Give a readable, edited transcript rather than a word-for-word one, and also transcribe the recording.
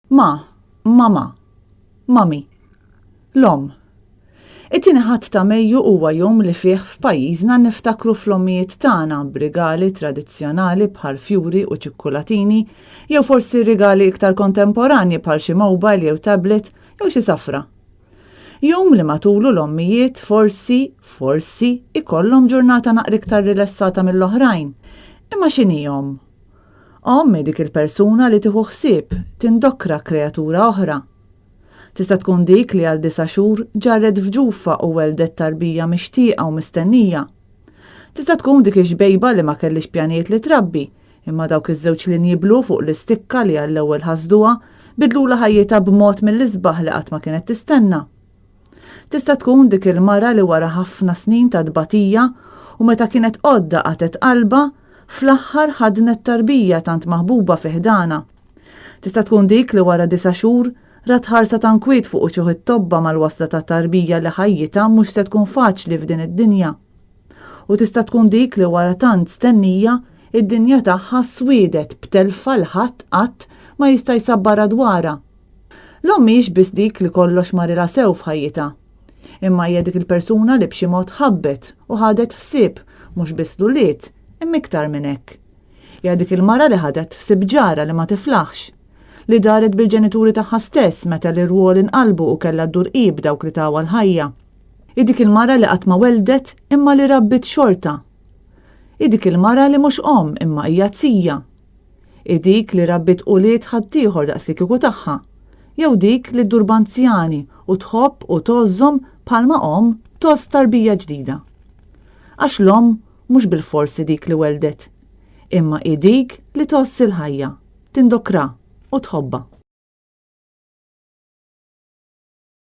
Mama, Mami, l-omm. It-tieni ħadd ta' Mejju huwa jum li fih f'pajjiżna niftakru fl-ommijiet tagħna b'rigali tradizzjonali bħal fjuri u ċikkulatini, jew forsi rigali iktar kontemporanji bħal xi mobile jew tablet jew xi safra. Jum li matulu l-ommijiet forsi ikollhom ġurnata naqra iktar rilassata mill-oħrajn. Imma x'inhihom? Omm dik il-persuna li tieħu ħsieb tindokra kreatura oħra. Tista' tkun dik li għal 9 xhur ġarret f'ġufa u weldet tarbija mixtieqa u mistennija. Tista' tkun dik ix-xbejba li ma kellix pjanijiet li trabbi, imma dawk iż-żewġ linji blu fuq l-istikka li għall-ewwel ħasduha bidlula ħajjitha b'mod mill-isbaħ li qatt ma kienet tistenna. Tista' tkun dik il-mara li wara ħafna snin ta' dbatija u meta kienet qodda qatet qalba fl-aħħar ħadnet tarbija tant maħbuba fi ħdana. Tista' tkun dik li wara 9 xhur rat ħarsa tankwiet fuq uċuħ it-tobba mal-wasla ta' tarbija li ħajjita mhux se tkun faċli f'din id-dinja. U tista' tkun dik li wara tant stennija id-dinja tagħha swiedet b'telfa l ħadd qatt ma jista' jsabbarha dwarha. L-omm mhix biss dik li kollox marila sew f'ħajjitha, imma hija dik il-persuna li b'xi mod ħabbet u ħadet ħsieb mhux biss luliet imma iktar minn hekk. Hija dik il-mara li ħadet ħsieb ġara li ma tiflaħx, li daret bil-ġenituri tagħha stess meta l-irwol inqalbu u kellha ddur qib dawk li tawa l-ħajja. Dik il-mara li qatt ma weldet imma li rabbit xorta. Dik il-mara li mhux omm imma hija tzija. Dik li rabbit ulied ħaddieħor daqs li kieku tagħha. Jew dik li ddur b'anzjani u tħobb u tożżhom bħalma omm toż tarbija ġdida. Għax l-omm mhux bil-forsi dik li weldet, imma dik li tożs il-ħajja, tindokra u tħobba.